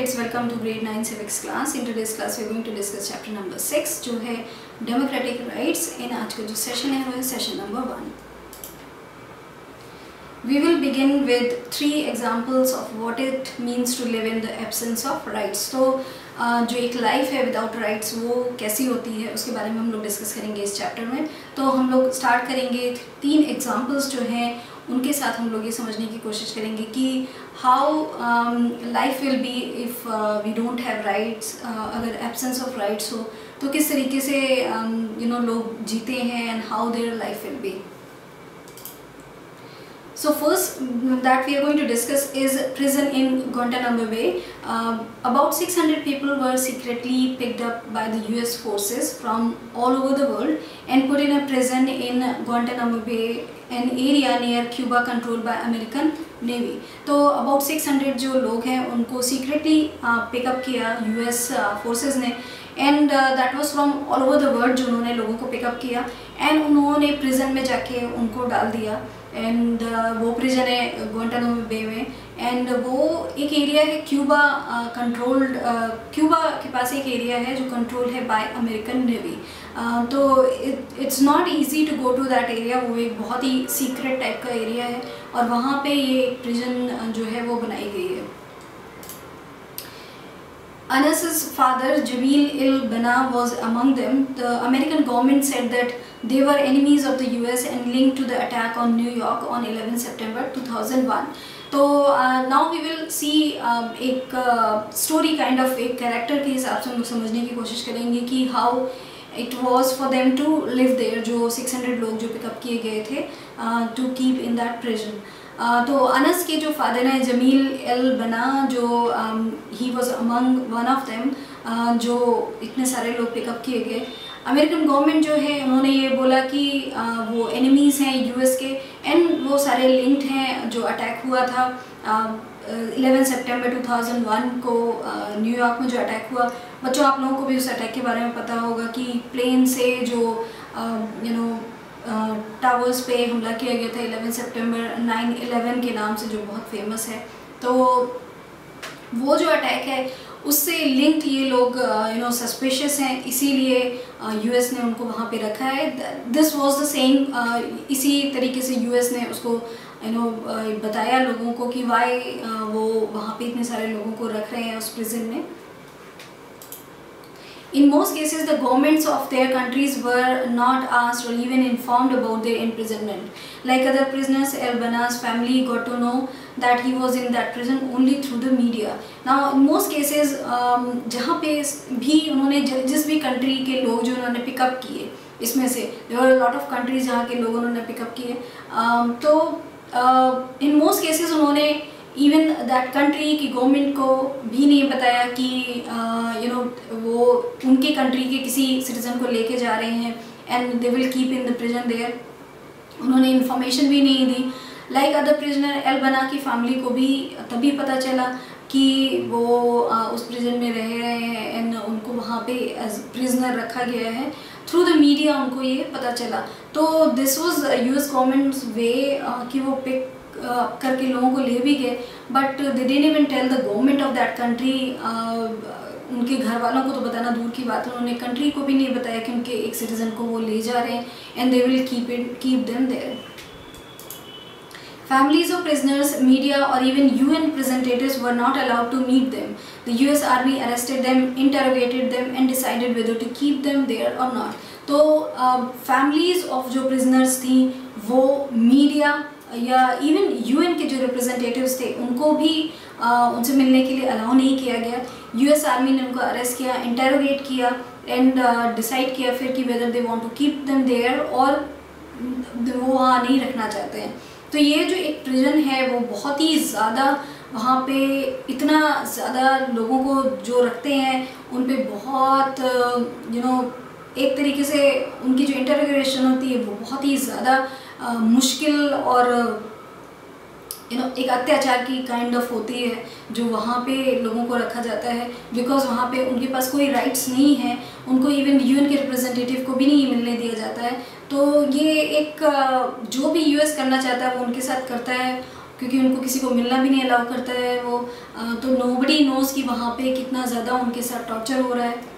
kids, welcome to grade 9 civics class. In today's class we are going to discuss chapter number 6 जो है democratic rights. इन आज का जो session है वो है session number 1. We will begin with 3 examples of what it means to live in the absence of rights. तो जो एक लाइफ है विदाउट राइट्स वो कैसी होती है उसके बारे में हम लोग डिस्कस करेंगे इस चैप्टर में. तो हम लोग स्टार्ट करेंगे 3 एग्जांपल्स जो हैं उनके साथ हम लोग ये समझने की कोशिश करेंगे कि how life will be if we don't have rights. अगर एब्सेंस ऑफ राइट्स हो तो किस तरीके से लोग जीते हैं and how their life will be. So first that we are going to discuss is prison in Guantanamo Bay. About 600 people were secretly picked up by the US forces from all over the world and put in a prison in Guantanamo Bay, an area near Cuba controlled by American Navy. तो about 600 जो लोग हैं उनको secretly pick up किया US forces ने and that was from all over the world. जो उन्होंने लोगों को pick up किया and उन्होंने prison में जाके उनको डाल दिया. एंड वो प्रिजन है गुआंटानामो बे में एंड वो एक एरिया है क्यूबा कंट्रोल्ड. क्यूबा के पास एक एरिया है जो कंट्रोल है बाय अमेरिकन नेवी. तो it's not easy to go to that area. वो एक बहुत ही सीक्रेट टाइप का एरिया है और वहाँ पे ये प्रिजन जो है वो बनाई गई है. Anas's father, Jamil el-Banna, was among them. The American government said that they were enemies of the US and linked to the attack on New York on 11 September 2001. तो now we will see एक story kind of एक character के हिसाब से हम लोग समझने की कोशिश करेंगे कि how it was for them to live there. जो 600 लोग जो पिकअप किए गए थे to keep in that prison. तो अनस के जो फादर हैं जमील एल बना जो he was among one of them जो इतने सारे लोग पिकअप किए गए. अमेरिकन गवर्नमेंट जो है उन्होंने ये बोला कि वो एनिमीज़ हैं यूएस के एंड वो सारे लिंक्ड हैं. जो अटैक हुआ था 11 सितंबर 2001 को न्यूयॉर्क में जो अटैक हुआ, बच्चों आप लोगों को भी उस अटैक के बारे में पता होगा कि प्लेन से जो टावर्स पे हमला किया गया था 11 सितंबर 9/11 के नाम से जो बहुत फेमस है. तो वो जो अटैक है उससे लिंक्ड ये लोग सस्पिशियस हैं, इसीलिए यूएस ने उनको वहाँ पे रखा है. This was the same. इसी तरीके से यूएस ने उसको बताया लोगों को कि वाई वो वहाँ पे इतने सारे लोगों को रख रहे हैं उस प्रिजन में. In most cases, the governments of their countries were not asked or even informed about their imprisonment. Like other prisoners, el-Banna's family got to know that he was in that prison only through the media. Now, in most cases, जहाँ पे भी उन्होंने जिस भी country के लोग जो उन्होंने pick up किए, इसमें से there were a lot of countries जहाँ के लोग उन्होंने pick up किए. तो in most cases उन्होंने इवन दैट कंट्री की गवर्नमेंट को भी नहीं बताया कि वो उनके कंट्री के किसी सिटीजन को लेके जा रहे हैं and they will keep in the prison there. उन्होंने इन्फॉर्मेशन भी नहीं दी. लाइक अदर प्रिजनर एल-बना की फैमिली को भी तभी पता चला कि वो उस प्रिजन में रह रहे हैं एंड उनको वहाँ पे एज प्रिजनर रखा गया है. थ्रू द मीडिया उनको ये पता चला. तो this was US government's way कि वो पिक करके लोगों को ले भी गए, but they didn't even tell the government of that country. उनके घर वालों को तो बताना दूर की बात है, उन्होंने कंट्री को भी नहीं बताया कि उनके एक सिटीजन को वो ले जा रहे हैं and they will keep them there. Families of prisoners, media or even UN representatives were not allowed to meet them. The US Army arrested them, interrogated them and decided whether to keep them there or not. तो families of जो prisoners थी वो media या even UN के जो representatives थे उनको भी उनसे मिलने के लिए अलाउ नहीं किया गया. यूएस आर्मी ने उनको अरेस्ट किया, इंटेरोगेट किया एंड डिसाइड किया फिर कि whether they want to keep them there और वो वहाँ नहीं रखना चाहते हैं. तो ये जो एक प्रिजन है वो बहुत ही ज़्यादा वहाँ पे इतना ज़्यादा लोगों को जो रखते हैं उन पे बहुत एक तरीके से उनकी जो इंटरोगेशन होती है वो बहुत ही ज़्यादा मुश्किल और एक अत्याचार की काइंड ऑफ होती है जो वहाँ पे लोगों को रखा जाता है. बिकॉज वहाँ पे उनके पास कोई राइट्स नहीं है, उनको इवन यूएन के रिप्रेजेंटेटिव को भी नहीं मिलने दिया जाता है. तो ये एक जो भी यूएस करना चाहता है वो उनके साथ करता है क्योंकि उनको किसी को मिलना भी नहीं अलाउ करता है वो, तो नोबडी नोज़ कि वहाँ पे कितना ज़्यादा उनके साथ टॉर्चर हो रहा है।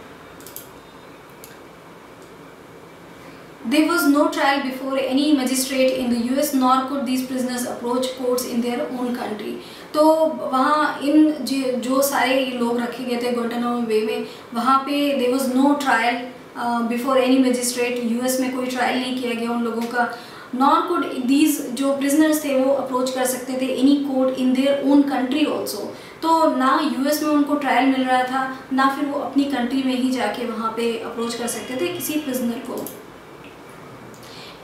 There was no trial before any magistrate in the US, nor could these prisoners approach courts in their own country. तो वहाँ इन जो सारे लोग रखे गए थे गुआंटानामो बे में, वहाँ पे there was no trial before any magistrate, US में कोई ट्रायल नहीं किया गया उन लोगों का, nor could these जो prisoners थे वो अप्रोच कर सकते थे any court in their own country also. तो ना US में उनको ट्रायल मिल रहा था, ना फिर वो अपनी कंट्री में ही जाके वहाँ पे अप्रोच कर सकते थे किसी प्रिजनर को।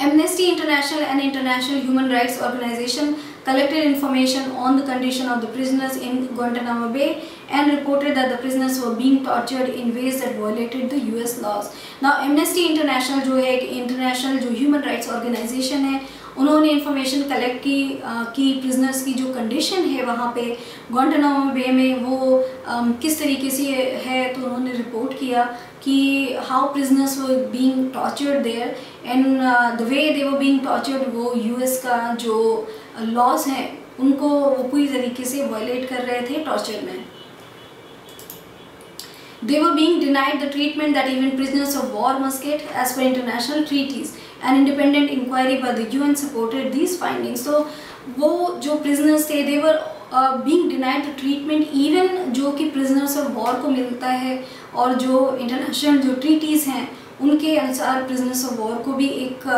Amnesty International and International Human Rights Organization collected information on the condition of the prisoners in Guantanamo Bay and reported that the prisoners were being tortured in ways that violated the US laws. Now Amnesty International जो है एक international जो human rights organization है, उन्होंने information collect की कि prisoners की जो कंडीशन है वहाँ पे गुआंटानामो बे में वो किस तरीके से है। तो उन्होंने रिपोर्ट किया कि how prisoners were being tortured there and the way they were being tortured, वो यूएस का जो लॉज हैं उनको वो पूरी तरीके से वायलेट कर रहे थे टॉर्चर में। They were being denied the treatment that even prisoners of war must get as per international treaties. An independent inquiry by the UN supported these findings. So वो जो prisoners थे they were being denied the treatment even जो कि prisoners of war को मिलता है, और जो international जो treaties हैं उनके अनुसार prisoners of war को भी एक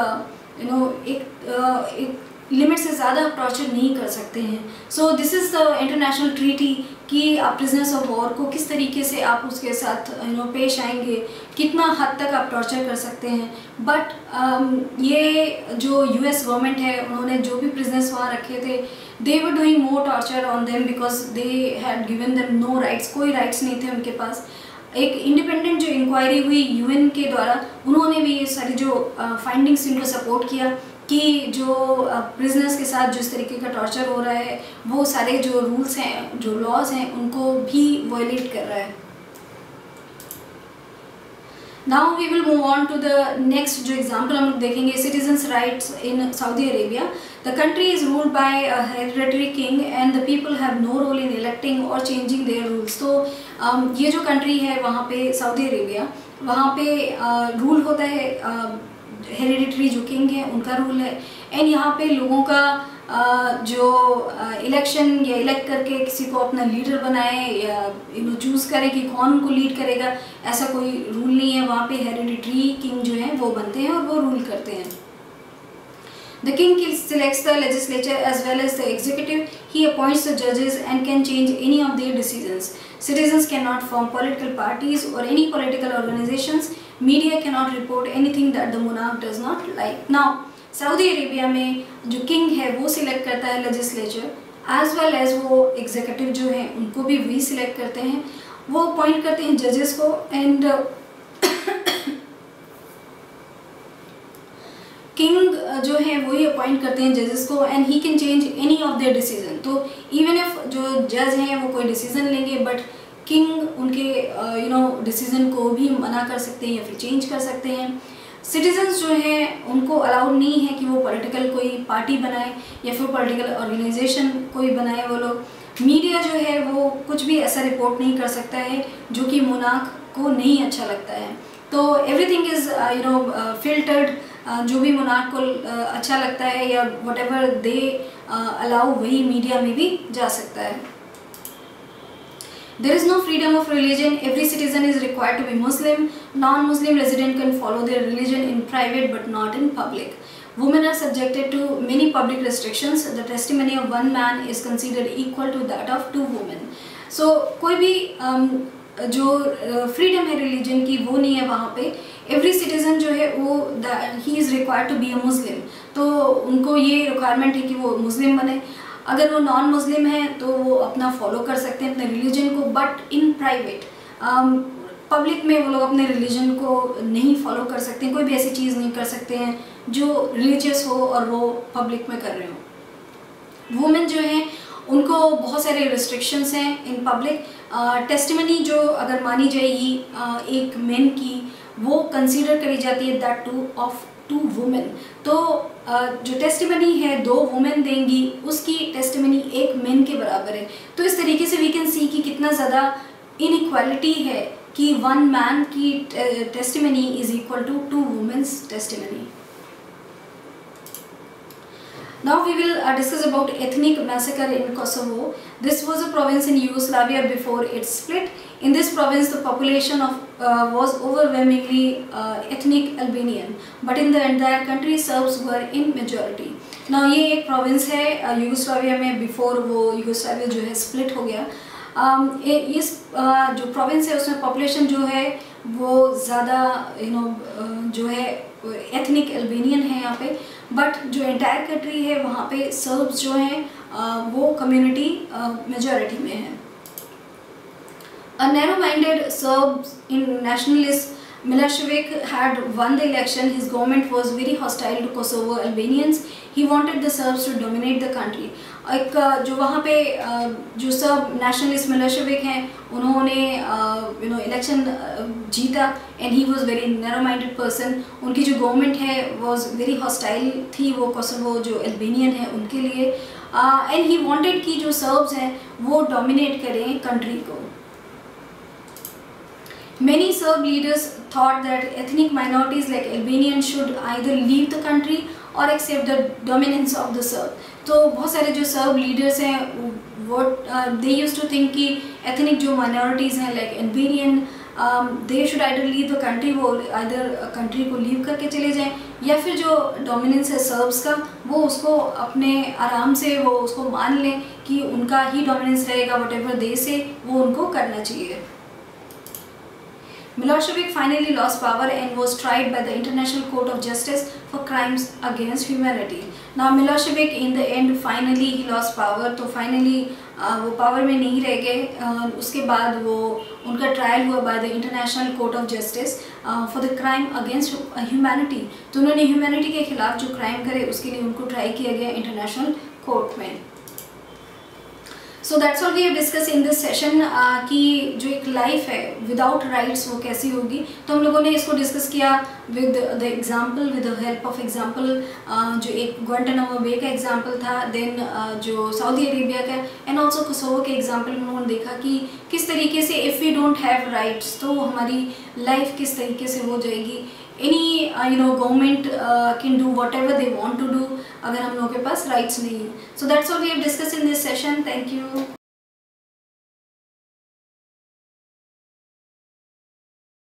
एक लिमिट से ज़्यादा टॉर्चर नहीं कर सकते हैं। So this is the international treaty कि आप प्रिजनर्स ऑफ वॉर को किस तरीके से आप उसके साथ पेश आएंगे, कितना हद तक आप टॉर्चर कर सकते हैं। बट ये जो यूएस गवर्नमेंट है उन्होंने जो भी प्रिजनर्स वहाँ रखे थे they were doing more torture on them because they had given them no rights, कोई राइट्स नहीं थे उनके पास। एक इंडिपेंडेंट जो इंक्वायरी हुई यूएन के द्वारा, उन्होंने भी ये सारी जो फाइंडिंग्स इनको सपोर्ट किया कि जो प्रिजनर्स के साथ जिस तरीके का टॉर्चर हो रहा है वो सारे जो रूल्स हैं, जो लॉज हैं, उनको भी वायलेट कर रहा है। Now we will move on to the next जो एग्जांपल हम लोग देखेंगे, citizens rights in Saudi Arabia. The country is ruled by a hereditary king and the people have no role in electing or changing their rules. तो ये जो country है वहाँ पे सऊदी अरेबिया, वहाँ पे रूल होता है हेरिडिटरी जो किंग है उनका रूल है, एंड यहाँ पे लोगों का जो इलेक्शन या इलेक्ट करके किसी को अपना लीडर बनाए या चूज़ करे कि कौन उनको लीड करेगा, ऐसा कोई रूल नहीं है। वहाँ पे हेरिडिटरी किंग जो है वो बनते हैं और वो रूल करते हैं। The king selects the legislature as well as the executive. He appoints the judges and can change any of their decisions. Citizens cannot form political parties or any political organizations. Media cannot report anything that the monarch does not like. Now, Saudi Arabia में जो king है वो select करता है legislature, as well as वो executive जो है उनको भी वही सिलेक्ट करते हैं। वो अपॉइंट करते हैं जजेस को एंड किंग जो है वही अपॉइंट करते हैं जजेस को and he can change any of their decision. तो इवन इफ जो जज हैं वो कोई डिसीजन लेंगे बट किंग उनके डिसीजन को भी मना कर सकते हैं या फिर चेंज कर सकते हैं। सिटीजन्स जो हैं उनको अलाउड नहीं है कि वो पॉलिटिकल कोई पार्टी बनाए या फिर पॉलिटिकल ऑर्गेनाइजेशन कोई बनाए वो लोग। मीडिया जो है वो कुछ भी ऐसा रिपोर्ट नहीं कर सकता है जो कि मोनार्क को नहीं अच्छा लगता है। तो एवरीथिंग इज़ फिल्टर्ड, जो भी मोनार्क को अच्छा लगता है या व्हाटएवर दे अलाउ वही मीडिया में भी जा सकता है। There is no freedom of religion. Every citizen is required to be Muslim. Non-Muslim resident can follow their religion in private but not in public. Women are subjected to many public restrictions. The testimony of one man is considered equal to that of two women. So कोई भी जो freedom है religion की वो नहीं है वहाँ पे। एवरी सिटीज़न जो है वो ही is required to be a Muslim, तो उनको ये रिक्वायरमेंट है कि वो मुस्लिम बने। अगर वो नॉन मुस्लिम है तो वो अपना फॉलो कर सकते हैं अपने रिलीजन को, बट इन प्राइवेट पब्लिक में वो लोग अपने रिलीजन को नहीं फॉलो कर सकते हैं। कोई भी ऐसी चीज़ नहीं कर सकते हैं जो रिलीजियस हो और वो पब्लिक में कर रहे हो। वुमेन जो है उनको बहुत सारे रिस्ट्रिक्शंस हैं इन पब्लिक। टेस्टिमनी जो अगर मानी जाएगी एक मेन की, वो कंसीडर करी जाती है दैट टू ऑफ 2 वुमेन। तो जो टेस्टिमनी है 2 वुमेन देंगी, उसकी टेस्टिमनी 1 मैन के बराबर है। तो इस तरीके से वी कैन सी कि कितना ज़्यादा इनइक्वालिटी है कि 1 मैन की testimony is equal to 2 women's testimony. Now we will discuss about ethnic massacre in Kosovo. This was a province in Yugoslavia before its split. In this province, the population was overwhelmingly ethnic Albanian, but in the entire country, Serbs were in majority. Now ये एक province है Yugoslavia में, before वो Yugoslavia जो है split हो गया। इस जो province है उसमें population जो है वो ज़्यादा जो है एथनिक अल्बेनियन है यहाँ पे, बट जो एंटायर कंट्री है वहाँ पे सर्ब्स जो हैं वो कम्युनिटी मेजॉरिटी में है। A narrow-minded Serbs in nationalist Milosevic had won the election. His government was very hostile to Kosovo Albanians. He wanted the Serbs to dominate the country. एक जो वहाँ पे जो सर्ब नेशनलिस्ट मिलोसेविक हैं उन्होंने election जीता, and he was very narrow minded person. उनकी जो गवर्नमेंट है वाज वेरी हॉस्टाइल थी वो कोसोवो जो अल्बेनियन है उनके लिए, एंड ही वांटेड कि जो सर्ब्स हैं वो डोमिनेट करें कंट्री को। Many Serb leaders thought that ethnic minorities like Albanians should either leave the country or accept the dominance of the Serb. तो बहुत सारे जो सर्ब लीडर्स हैं वो they used to think कि ethnic जो minorities हैं like Albanian they should either leave the country, वो either country को लीव करके चले जाएं, या फिर जो डोमिनेंस है सर्ब्स का वो उसको अपने आराम से वो उसको मान लें कि उनका ही डोमिनेंस रहेगा, whatever they say वो उनको करना चाहिए। Milosevic finally lost power and was tried by the International Court of Justice for crimes against humanity. Now Milosevic in the end finally he lost power, तो finally वो power में नहीं रह गए। उसके बाद वो उनका ट्रायल हुआ by the International Court of Justice for the crime against humanity। तो उन्होंने ह्यूमैनिटी के खिलाफ जो क्राइम करे उसके लिए उनको ट्राई किया गया इंटरनेशनल कोर्ट में। So that's all we have discuss in this session कि जो एक लाइफ है विदाउट राइट्स वो कैसी होगी। तो हम लोगों ने इसको डिस्कस किया with the example, with the help of example. जो एक ग्वांटानामो बे का एग्जांपल था, देन जो सऊदी अरेबिया का, एंड ऑल्सो कोसोवो के एग्जांपल में उन्होंने देखा कि किस तरीके से if we don't have rights तो हमारी लाइफ किस तरीके से हो जाएगी। any government can do whatever they want to do अगर हम लोगों के पास rights नहीं है। So that's all we have discussed in this session. Thank you.